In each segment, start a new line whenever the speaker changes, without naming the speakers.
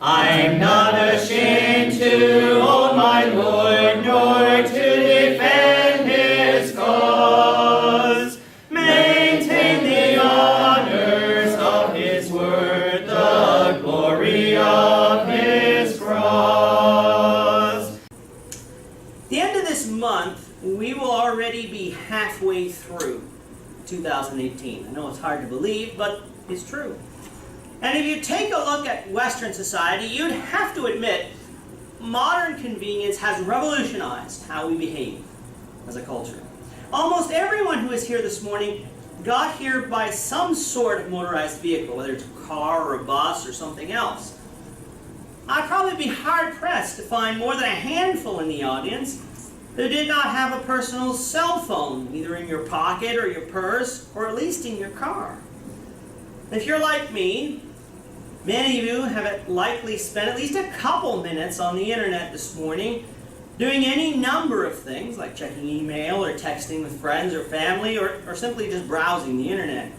I'm not ashamed to own my Lord, nor to defend his cause. Maintain the honors of his word, the glory of his cross.
At the end of this month, we will already be halfway through 2018. I know it's hard to believe, but it's true. And if you take a look at Western society, you'd have to admit modern convenience has revolutionized how we behave as a culture. Almost everyone who is here this morning got here by some sort of motorized vehicle, whether it's a car or a bus or something else. I'd probably be hard-pressed to find more than a handful in the audience who did not have a personal cell phone, either in your pocket or your purse, or at least in your car. If you're like me, many of you have likely spent at least a couple minutes on the internet this morning doing any number of things, like checking email or texting with friends or family, or simply just browsing the internet.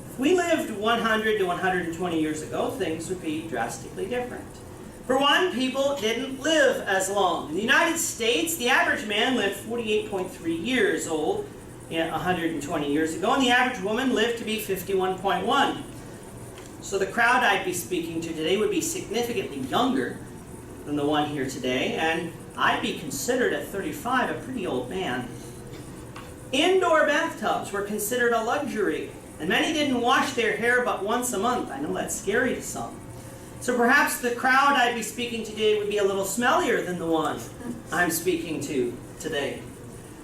If we lived 100 to 120 years ago, things would be drastically different. For one, people didn't live as long. In the United States, the average man lived 48.3 years old 120 years ago, and the average woman lived to be 51.1. So the crowd I'd be speaking to today would be significantly younger than the one here today, and I'd be considered at 35 a pretty old man. Indoor bathtubs were considered a luxury, and many didn't wash their hair but once a month. I know that's scary to some. So perhaps the crowd I'd be speaking to today would be a little smellier than the one I'm speaking to today.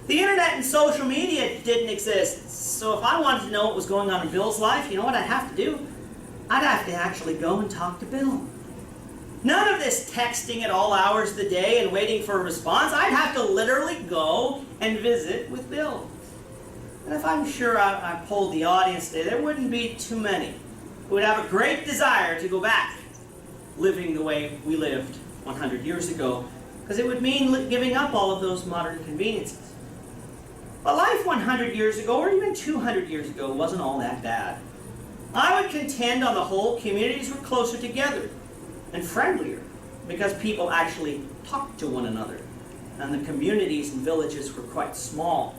The internet and social media didn't exist, so if I wanted to know what was going on in Bill's life, you know what I'd have to do? I'd have to actually go and talk to Bill. None of this texting at all hours of the day and waiting for a response. I'd have to literally go and visit with Bill. And if I'm sure I polled the audience today, there wouldn't be too many who would have a great desire to go back living the way we lived 100 years ago, because it would mean giving up all of those modern conveniences. But life 100 years ago, or even 200 years ago, wasn't all that bad. I would contend, on the whole, communities were closer together and friendlier because people actually talked to one another, and the communities and villages were quite small.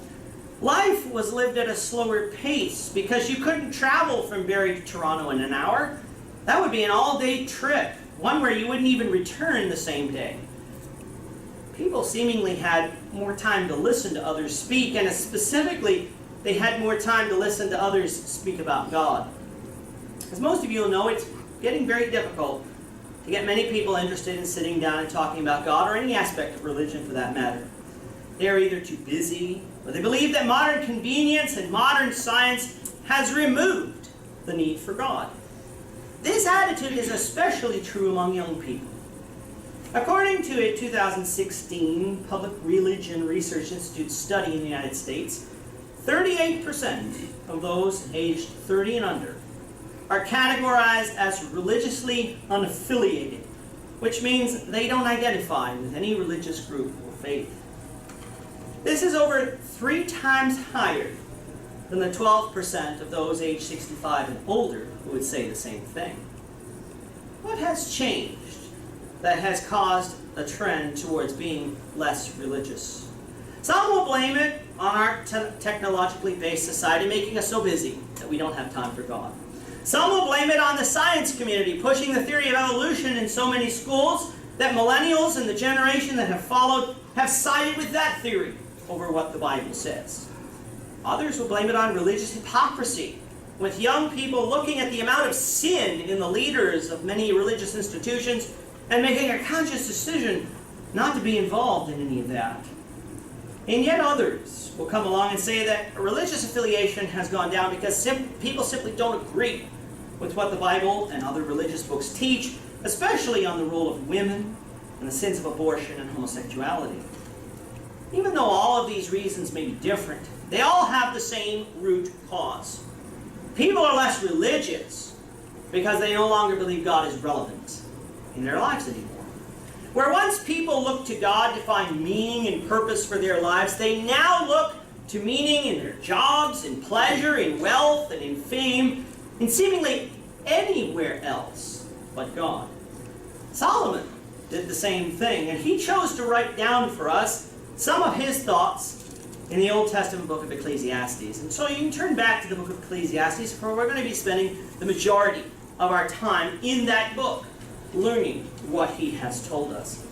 Life was lived at a slower pace because you couldn't travel from Barrie to Toronto in an hour. That would be an all-day trip, one where you wouldn't even return the same day. People seemingly had more time to listen to others speak, and specifically, they had more time to listen to others speak about God. As most of you will know, it's getting very difficult to get many people interested in sitting down and talking about God, or any aspect of religion for that matter. They are either too busy, or they believe that modern convenience and modern science has removed the need for God. This attitude is especially true among young people. According to a 2016 Public Religion Research Institute study in the United States, 38% of those aged 30 and under are categorized as religiously unaffiliated, which means they don't identify with any religious group or faith. This is over 3 times higher than the 12% of those aged 65 and older who would say the same thing. What has changed that has caused a trend towards being less religious? Some will blame it on our technologically based society making us so busy that we don't have time for God. Some will blame it on the science community pushing the theory of evolution in so many schools that millennials and the generation that have followed have sided with that theory over what the Bible says. Others will blame it on religious hypocrisy, with young people looking at the amount of sin in the leaders of many religious institutions and making a conscious decision not to be involved in any of that. And yet others will come along and say that religious affiliation has gone down because people simply don't agree with what the Bible and other religious books teach, especially on the role of women and the sins of abortion and homosexuality. Even though all of these reasons may be different, they all have the same root cause. People are less religious because they no longer believe God is relevant in their lives anymore. Where once people looked to God to find meaning and purpose for their lives, they now look to meaning in their jobs, in pleasure, in wealth, and in fame, and seemingly anywhere else but God. Solomon did the same thing, and he chose to write down for us some of his thoughts in the Old Testament book of Ecclesiastes. And so you can turn back to the book of Ecclesiastes, for we're going to be spending the majority of our time in that book, learning what he has told us.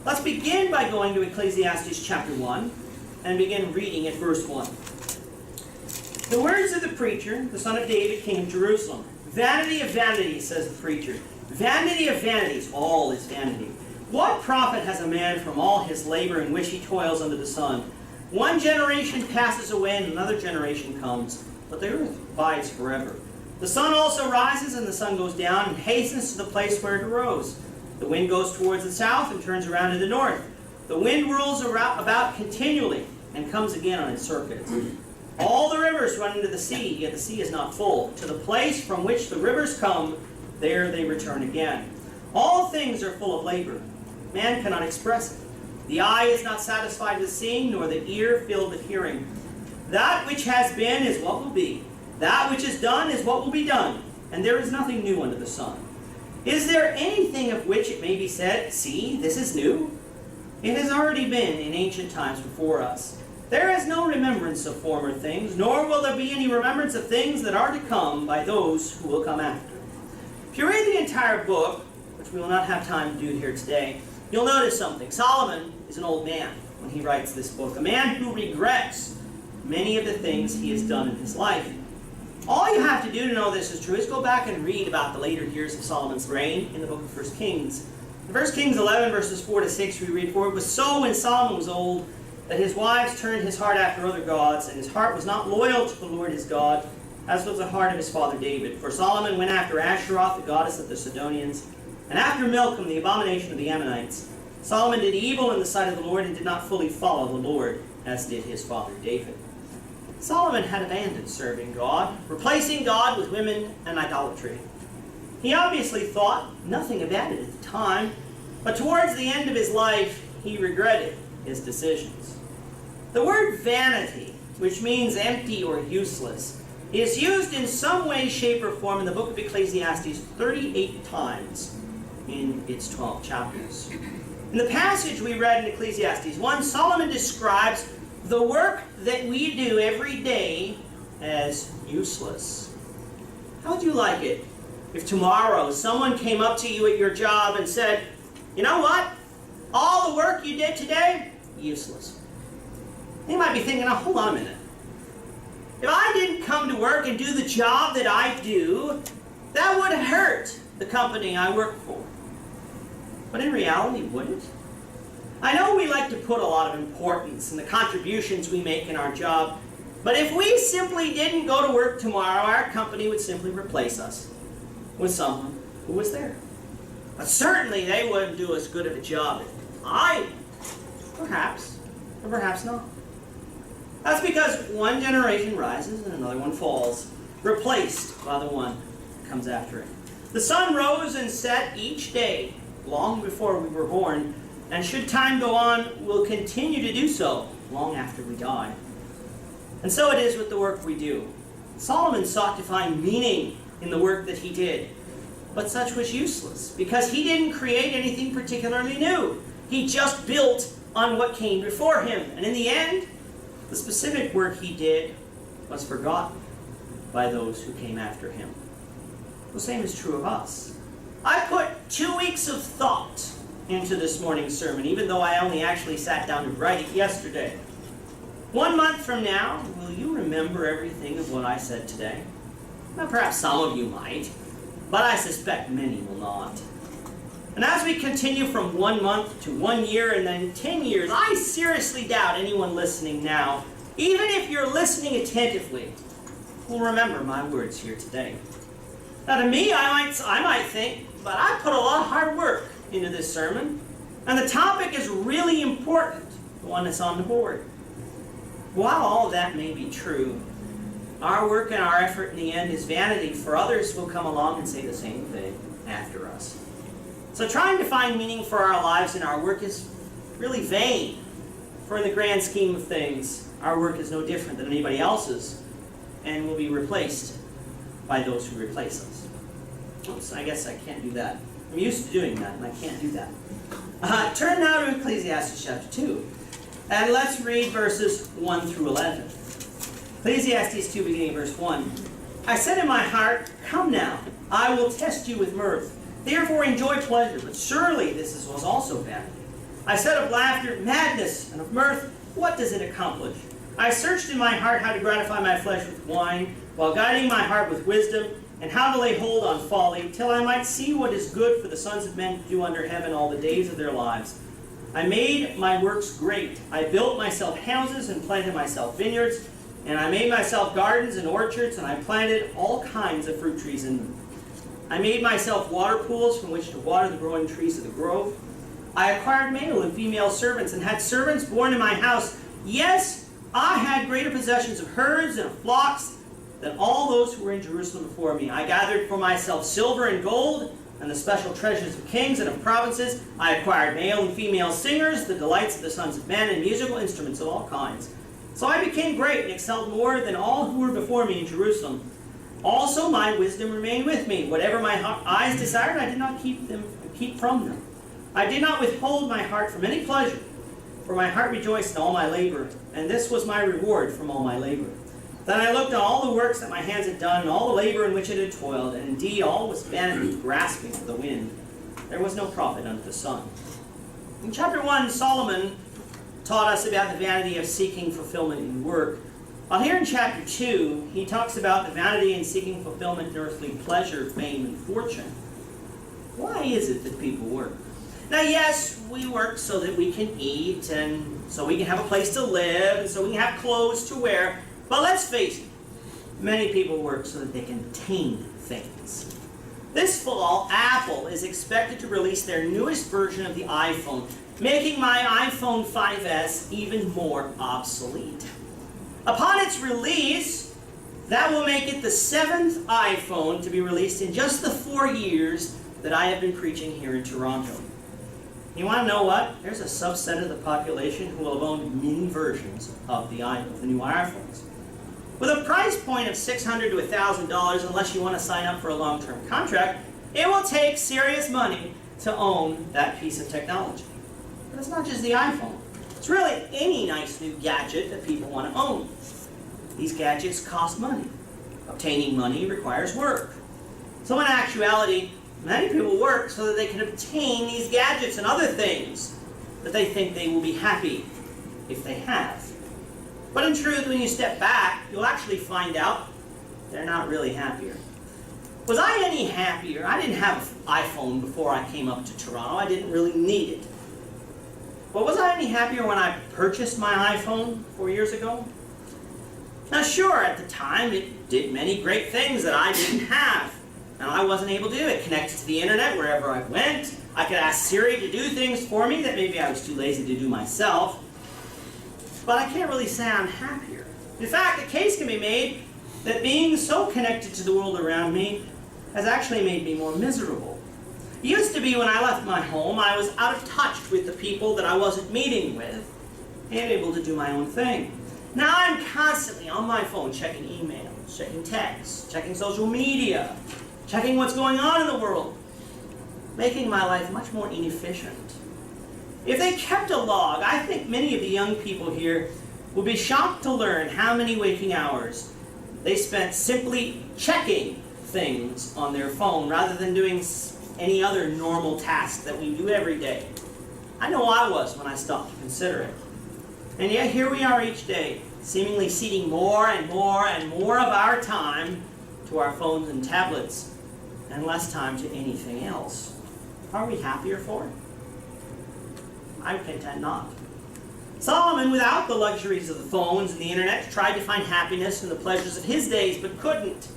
Let's begin by going to Ecclesiastes chapter 1 and begin reading at verse 1. The words of the preacher, the son of David, king of Jerusalem. Vanity of vanities, says the preacher. Vanity of vanities, all is vanity. What profit has a man from all his labor in which he toils under the sun? One generation passes away and another generation comes, but the earth abides forever. The sun also rises and the sun goes down and hastens to the place where it arose. The wind goes towards the south and turns around to the north. The wind whirls about continually and comes again on its circuit. All the rivers run into the sea, yet the sea is not full. To the place from which the rivers come, there they return again. All things are full of labor. Man cannot express it. The eye is not satisfied with seeing, nor the ear filled with hearing. That which has been is what will be. That which is done is what will be done. And there is nothing new under the sun. Is there anything of which it may be said, see, this is new? It has already been in ancient times before us. There is no remembrance of former things, nor will there be any remembrance of things that are to come by those who will come after. If you read the entire book, which we will not have time to do here today, you'll notice something. Solomon is an old man when he writes this book, a man who regrets many of the things he has done in his life. All you have to do to know this is true is go back and read about the later years of Solomon's reign in the book of 1 Kings. In 1 Kings 11, verses 4 to 6, we read, For it was so when Solomon was old, that his wives turned his heart after other gods, and his heart was not loyal to the Lord his God, as was the heart of his father David. For Solomon went after Asheroth, the goddess of the Sidonians, and after Milcom, the abomination of the Ammonites. Solomon did evil in the sight of the Lord, and did not fully follow the Lord, as did his father David. Solomon had abandoned serving God, replacing God with women and idolatry. He obviously thought nothing about it at the time, but towards the end of his life, he regretted his decisions. The word vanity, which means empty or useless, is used in some way, shape, or form in the book of Ecclesiastes 38 times in its 12 chapters. In the passage we read in Ecclesiastes 1, Solomon describes the work that we do every day as useless. How would you like it if tomorrow someone came up to you at your job and said, you know what? All the work you did today, useless. You might be thinking, oh, hold on a minute. If I didn't come to work and do the job that I do, that would hurt the company I work for. But in reality, would it? I know we like to put a lot of importance in the contributions we make in our job, but if we simply didn't go to work tomorrow, our company would simply replace us with someone who was there. But certainly they wouldn't do as good of a job as I would. Perhaps, or perhaps not. That's because one generation rises and another one falls, replaced by the one that comes after it. The sun rose and set each day, long before we were born, and should time go on, will continue to do so long after we die. And so it is with the work we do. Solomon sought to find meaning in the work that he did, but such was useless, because he didn't create anything particularly new. He just built on what came before him, and in the end, the specific work he did was forgotten by those who came after him. The same is true of us. I put 2 weeks of thought into this morning's sermon, even though I only actually sat down to write it yesterday. 1 month from now, will you remember everything of what I said today? Well, perhaps some of you might, but I suspect many will not. And as we continue from 1 month to 1 year and then 10 years, I seriously doubt anyone listening now, even if you're listening attentively, will remember my words here today. Now to me, I might think, but I put a lot of hard work into this sermon, and the topic is really important, the one that's on the board. While all of that may be true, our work and our effort in the end is vanity, for others will come along and say the same thing after us. So trying to find meaning for our lives and our work is really vain, for in the grand scheme of things, our work is no different than anybody else's, and will be replaced by those who replace us. Oops, I guess I can't do that I'm used to doing that, and I can't do that. Turn now to Ecclesiastes chapter 2, and let's read verses 1 through 11. Ecclesiastes 2, beginning verse 1. I said in my heart, come now, I will test you with mirth. Therefore enjoy pleasure, but surely this was also vanity. I said of laughter, madness, and of mirth, what does it accomplish? I searched in my heart how to gratify my flesh with wine, while guiding my heart with wisdom, and how to lay hold on folly, till I might see what is good for the sons of men to do under heaven all the days of their lives. I made my works great. I built myself houses and planted myself vineyards, and I made myself gardens and orchards, and I planted all kinds of fruit trees in them. I made myself water pools from which to water the growing trees of the grove. I acquired male and female servants, and had servants born in my house. Yes, I had greater possessions of herds and of flocks than all those who were in Jerusalem before me. I gathered for myself silver and gold, and the special treasures of kings and of provinces. I acquired male and female singers, the delights of the sons of men, and musical instruments of all kinds. So I became great and excelled more than all who were before me in Jerusalem. Also my wisdom remained with me. Whatever my eyes desired, I did not keep from them. I did not withhold my heart from any pleasure, for my heart rejoiced in all my labor, and this was my reward from all my labor. Then I looked on all the works that my hands had done, and all the labor in which it had toiled, and indeed all was vanity, grasping for the wind. There was no profit under the sun. In chapter 1, Solomon taught us about the vanity of seeking fulfillment in work. While here in chapter 2, he talks about the vanity in seeking fulfillment in earthly pleasure, fame, and fortune. Why is it that people work? Now, yes, we work so that we can eat, and so we can have a place to live, and so we can have clothes to wear. But let's face it, many people work so that they can obtain things. This fall, Apple is expected to release their newest version of the iPhone, making my iPhone 5S even more obsolete. Upon its release, that will make it the 7th iPhone to be released in just the 4 years that I have been preaching here in Toronto. You want to know what? There's a subset of the population who will have owned mini versions of the new iPhones. With a price point of $600 to $1,000, unless you want to sign up for a long-term contract, it will take serious money to own that piece of technology. But it's not just the iPhone. It's really any nice new gadget that people want to own. These gadgets cost money. Obtaining money requires work. So in actuality, many people work so that they can obtain these gadgets and other things that they think they will be happy if they have. But in truth, when you step back, you'll actually find out they're not really happier. Was I any happier? I didn't have an iPhone before I came up to Toronto. I didn't really need it. But was I any happier when I purchased my iPhone 4 years ago? Now sure, at the time it did many great things that I didn't have. And I wasn't able to do it. Connected to the internet wherever I went. I could ask Siri to do things for me that maybe I was too lazy to do myself. But I can't really say I'm happier. In fact, the case can be made that being so connected to the world around me has actually made me more miserable. It used to be when I left my home, I was out of touch with the people that I wasn't meeting with and able to do my own thing. Now I'm constantly on my phone checking emails, checking texts, checking social media, checking what's going on in the world, making my life much more inefficient. If they kept a log, I think many of the young people here would be shocked to learn how many waking hours they spent simply checking things on their phone rather than doing any other normal task that we do every day. I know I was when I stopped to consider it. And yet here we are each day, seemingly ceding more and more and more of our time to our phones and tablets and less time to anything else. Are we happier for it? I contend not. Solomon, without the luxuries of the phones and the internet, tried to find happiness in the pleasures of his days, but couldn't.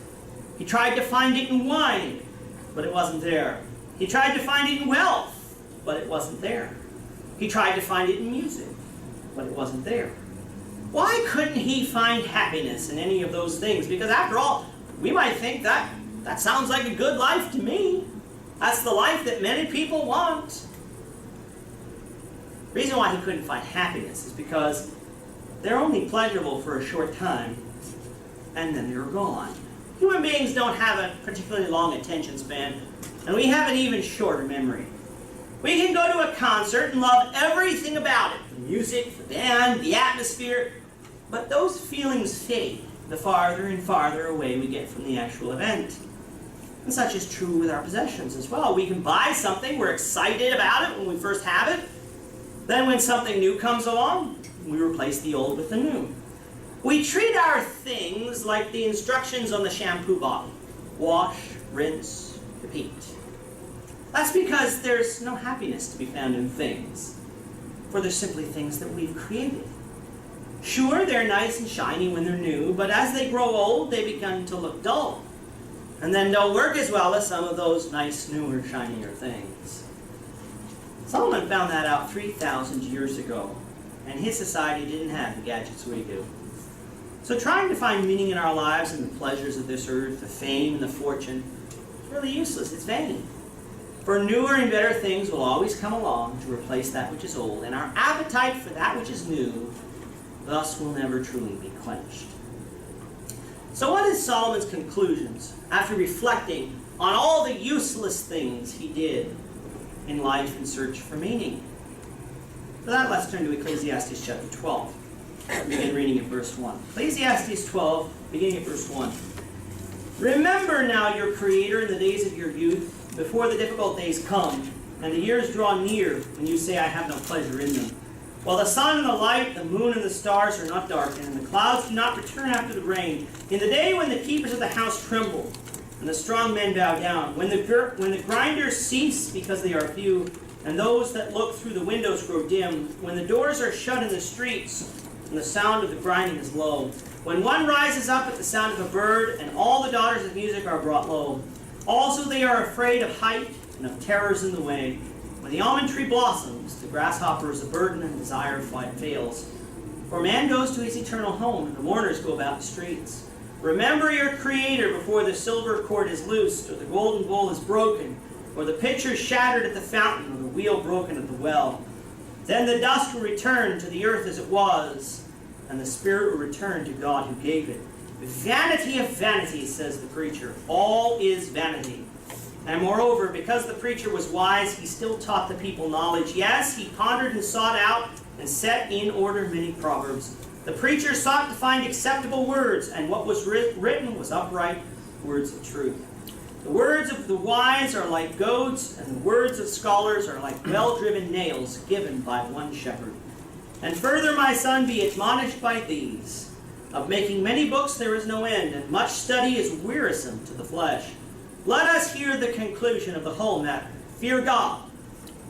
He tried to find it in wine, but it wasn't there. He tried to find it in wealth, but it wasn't there. He tried to find it in music, but it wasn't there. Why couldn't he find happiness in any of those things? Because after all, we might think that sounds like a good life to me. That's the life that many people want. The reason why he couldn't find happiness is because they're only pleasurable for a short time, and then they're gone. Human beings don't have a particularly long attention span. And we have an even shorter memory. We can go to a concert and love everything about it. The music, the band, the atmosphere. But those feelings fade the farther and farther away we get from the actual event. And such is true with our possessions as well. We can buy something, we're excited about it when we first have it. Then when something new comes along, we replace the old with the new. We treat our things like the instructions on the shampoo bottle. Wash, rinse, repeat. That's because there's no happiness to be found in things, for they're simply things that we've created. Sure, they're nice and shiny when they're new, but as they grow old, they begin to look dull, and then don't work as well as some of those nice, newer, shinier things. Solomon found that out 3,000 years ago, and his society didn't have the gadgets we do. So trying to find meaning in our lives and the pleasures of this earth, the fame and the fortune, is really useless. It's vain. For newer and better things will always come along to replace that which is old, and our appetite for that which is new thus will never truly be quenched. So what is Solomon's conclusions after reflecting on all the useless things he did in life in search for meaning? For that, let's turn to Ecclesiastes chapter 12. Begin reading at verse 1. Ecclesiastes 12, beginning at verse 1. Remember now your Creator in the days of your youth, before the difficult days come, and the years draw near, when you say, I have no pleasure in them. While the sun and the light, the moon and the stars are not darkened, and the clouds do not return after the rain, in the day when the keepers of the house tremble, and the strong men bow down, when the grinders cease because they are few, and those that look through the windows grow dim, when the doors are shut in the streets, and the sound of the grinding is low, when one rises up at the sound of a bird, and all the daughters of music are brought low. Also they are afraid of height and of terrors in the way. When the almond tree blossoms, the grasshopper is a burden and desire fails. For man goes to his eternal home, and the mourners go about the streets. Remember your Creator before the silver cord is loosed, or the golden bowl is broken, or the pitcher shattered at the fountain, or the wheel broken at the well. Then the dust will return to the earth as it was, and the spirit will return to God who gave it. Vanity of vanities, says the preacher. All is vanity. And moreover, because the preacher was wise, he still taught the people knowledge. Yes, he pondered and sought out and set in order many proverbs. The preacher sought to find acceptable words, and what was written was upright words of truth. The words of the wise are like goads, and the words of scholars are like well-driven nails given by one shepherd. And further, my son, be admonished by these. Of making many books there is no end, and much study is wearisome to the flesh. Let us hear the conclusion of the whole matter. Fear God,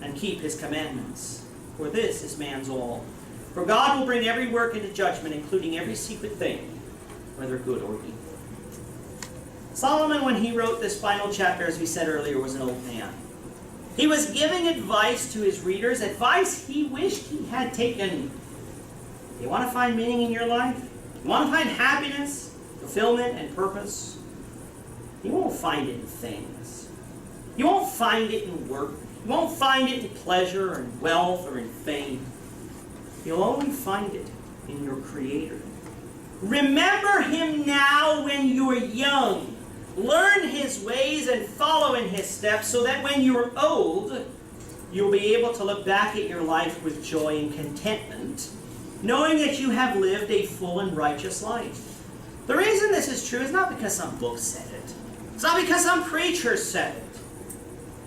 and keep his commandments. For this is man's all. For God will bring every work into judgment, including every secret thing, whether good or evil. Solomon, when he wrote this final chapter, as we said earlier, was an old man. He was giving advice to his readers, advice he wished he had taken. You want to find meaning in your life? You want to find happiness, fulfillment, and purpose? You won't find it in things. You won't find it in work. You won't find it in pleasure, or in wealth, or in fame. You'll only find it in your Creator. Remember him now when you are young. Learn his ways and follow in his steps, so that when you're old, you'll be able to look back at your life with joy and contentment, knowing that you have lived a full and righteous life. The reason this is true is not because some book said it. It's not because some preacher said it.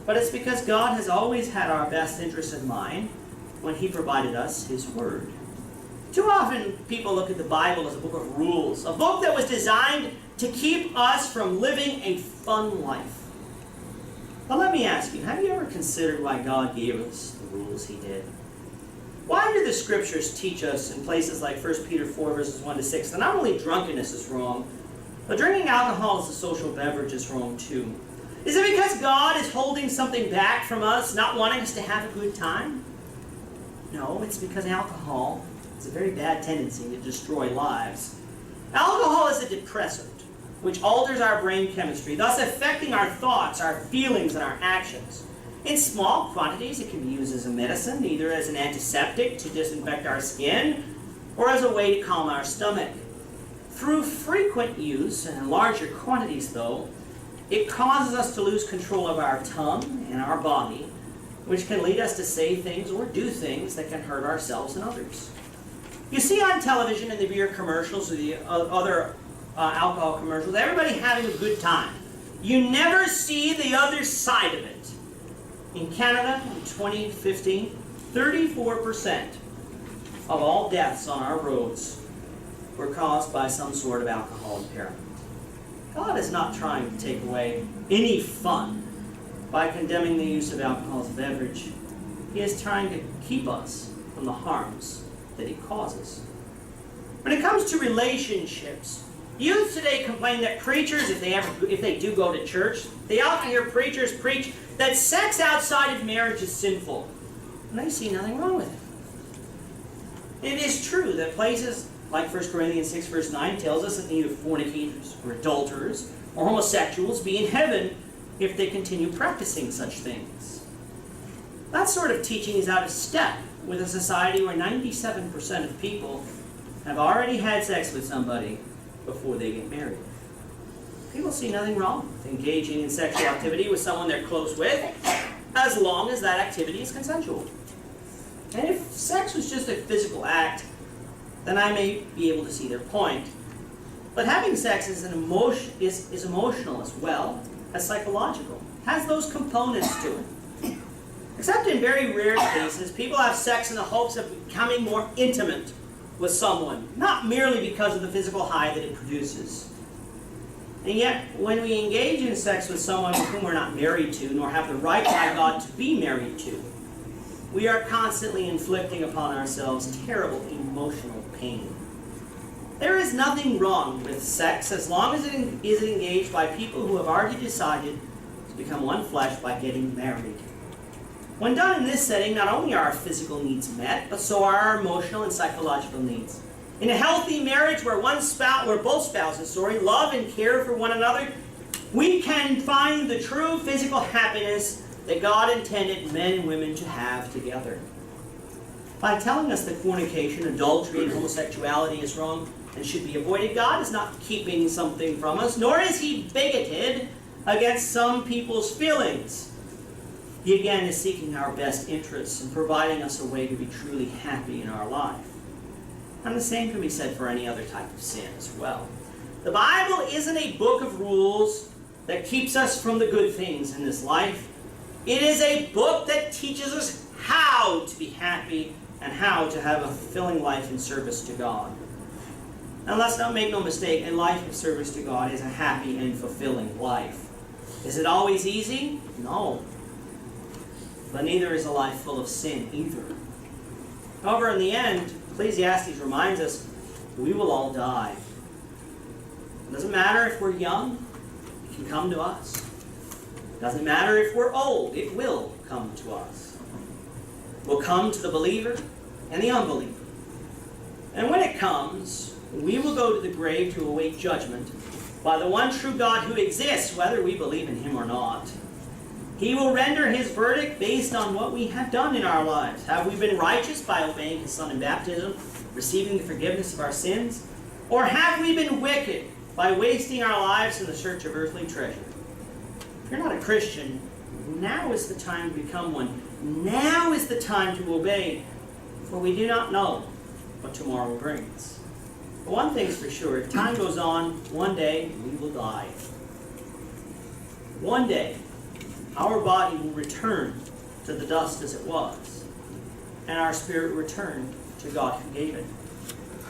But it's because God has always had our best interests in mind when he provided us his word. Too often people look at the Bible as a book of rules, a book that was designed to keep us from living a fun life. But let me ask you, have you ever considered why God gave us the rules he did? Why do the scriptures teach us in places like 1 Peter 4 verses 1 to 6 that not only drunkenness is wrong, but drinking alcohol as a social beverage is wrong too? Is it because God is holding something back from us, not wanting us to have a good time? No, it's because alcohol has a very bad tendency to destroy lives. Alcohol is a depressant, which alters our brain chemistry, thus affecting our thoughts, our feelings, and our actions. In small quantities, it can be used as a medicine, either as an antiseptic to disinfect our skin, or as a way to calm our stomach. Through frequent use, and in larger quantities though, it causes us to lose control of our tongue and our body, which can lead us to say things or do things that can hurt ourselves and others. You see on television in the beer commercials or the other alcohol commercials, everybody having a good time. You never see the other side of it. In Canada, in 2015, 34% of all deaths on our roads were caused by some sort of alcohol impairment. God is not trying to take away any fun by condemning the use of alcohol as a beverage. He is trying to keep us from the harms that it causes. When it comes to relationships, youth today complain that preachers, if they do go to church, they often hear preachers preach that sex outside of marriage is sinful. And they see nothing wrong with it. It is true that places like 1 Corinthians 6 verse 9 tells us that neither fornicators or adulterers or homosexuals be in heaven if they continue practicing such things. That sort of teaching is out of step with a society where 97% of people have already had sex with somebody before they get married. People see nothing wrong with engaging in sexual activity with someone they're close with, as long as that activity is consensual. And if sex was just a physical act, then I may be able to see their point. But having sex is emotional as well as psychological. It has those components to it. Except in very rare cases, people have sex in the hopes of becoming more intimate with someone, not merely because of the physical high that it produces. And yet, when we engage in sex with someone whom we're not married to, nor have the right by God to be married to, we are constantly inflicting upon ourselves terrible emotional pain. There is nothing wrong with sex as long as it is engaged by people who have already decided to become one flesh by getting married. When done in this setting, not only are our physical needs met, but so are our emotional and psychological needs. In a healthy marriage where both spouses love and care for one another, we can find the true physical happiness that God intended men and women to have together. By telling us that fornication, adultery, and homosexuality is wrong and should be avoided, God is not keeping something from us, nor is He bigoted against some people's feelings. He again is seeking our best interests and providing us a way to be truly happy in our life. And the same can be said for any other type of sin as well. The Bible isn't a book of rules that keeps us from the good things in this life. It is a book that teaches us how to be happy and how to have a fulfilling life in service to God. Now let's not make no mistake, a life of service to God is a happy and fulfilling life. Is it always easy? No. But neither is a life full of sin either. However, in the end, Ecclesiastes reminds us we will all die. It doesn't matter if we're young, it can come to us. It doesn't matter if we're old, it will come to us. It will come to the believer and the unbeliever. And when it comes, we will go to the grave to await judgment by the one true God who exists, whether we believe in Him or not. He will render His verdict based on what we have done in our lives. Have we been righteous by obeying His Son in baptism, receiving the forgiveness of our sins? Or have we been wicked by wasting our lives in the search of earthly treasure? If you're not a Christian, now is the time to become one. Now is the time to obey, for we do not know what tomorrow brings. But one thing's for sure, if time goes on, one day we will die. One day, our body will return to the dust as it was, and our spirit will return to God who gave it.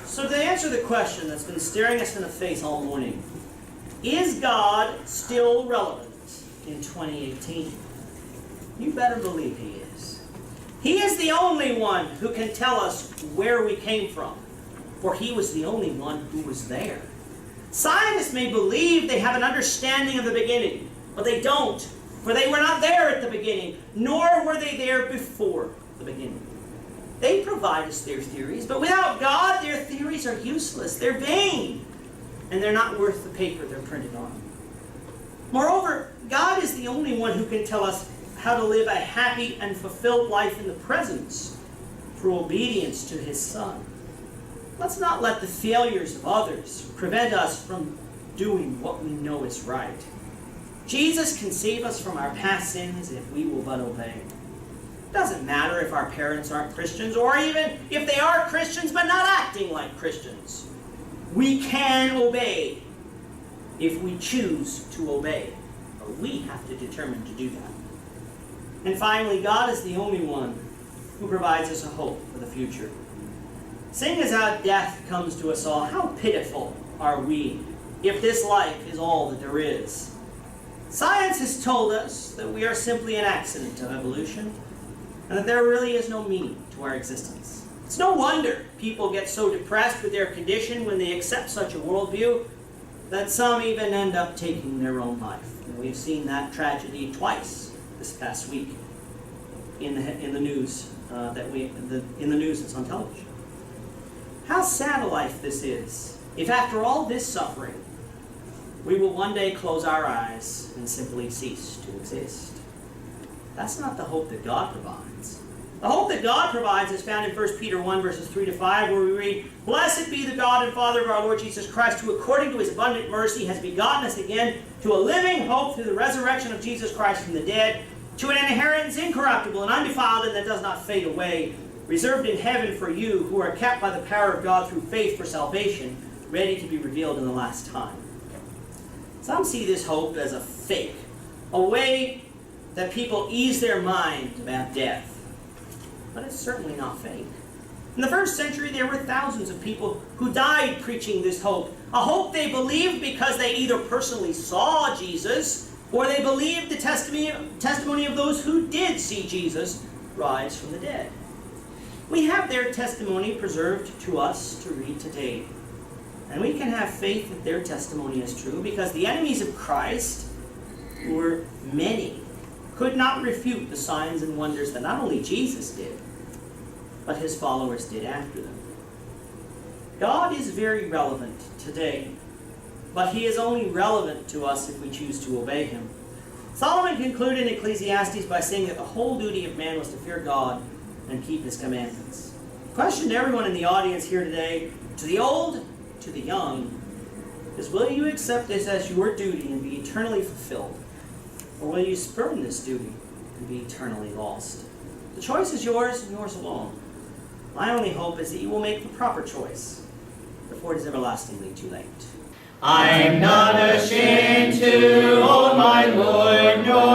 So to answer the question that's been staring us in the face all morning, is God still relevant in 2018? You better believe He is. He is the only one who can tell us where we came from, for He was the only one who was there. Scientists may believe they have an understanding of the beginning, but they don't, for they were not there at the beginning, nor were they there before the beginning. They provide us their theories, but without God, their theories are useless. They're vain, and they're not worth the paper they're printed on. Moreover, God is the only one who can tell us how to live a happy and fulfilled life in the presence through obedience to His Son. Let's not let the failures of others prevent us from doing what we know is right. Jesus can save us from our past sins if we will but obey. It doesn't matter if our parents aren't Christians, or even if they are Christians but not acting like Christians. We can obey if we choose to obey. But we have to determine to do that. And finally, God is the only one who provides us a hope for the future. Seeing as how death comes to us all, how pitiful are we if this life is all that there is? Science has told us that we are simply an accident of evolution, and that there really is no meaning to our existence. It's no wonder people get so depressed with their condition when they accept such a worldview that some even end up taking their own life. And we've seen that tragedy twice this past week in the news in the news that's on television. How sad a life this is, if after all this suffering, we will one day close our eyes and simply cease to exist. That's not the hope that God provides. The hope that God provides is found in 1 Peter 1, verses 3 to 5, where we read, "Blessed be the God and Father of our Lord Jesus Christ, who according to his abundant mercy has begotten us again to a living hope through the resurrection of Jesus Christ from the dead, to an inheritance incorruptible and undefiled and that does not fade away, reserved in heaven for you, who are kept by the power of God through faith for salvation, ready to be revealed in the last time." Some see this hope as a fake, a way that people ease their mind about death. But it's certainly not fake. In the first century, there were thousands of people who died preaching this hope, a hope they believed because they either personally saw Jesus or they believed the testimony of those who did see Jesus rise from the dead. We have their testimony preserved to us to read today. And we can have faith that their testimony is true because the enemies of Christ, who were many, could not refute the signs and wonders that not only Jesus did, but his followers did after them. God is very relevant today, but he is only relevant to us if we choose to obey him. Solomon concluded in Ecclesiastes by saying that the whole duty of man was to fear God and keep his commandments. The question to everyone in the audience here today, to the old, to the young, is will you accept this as your duty and be eternally fulfilled? Or will you spurn this duty and be eternally lost? The choice is yours and yours alone. My only hope is that you will make the proper choice before it is everlastingly too late.
I'm not ashamed to own my Lord, nor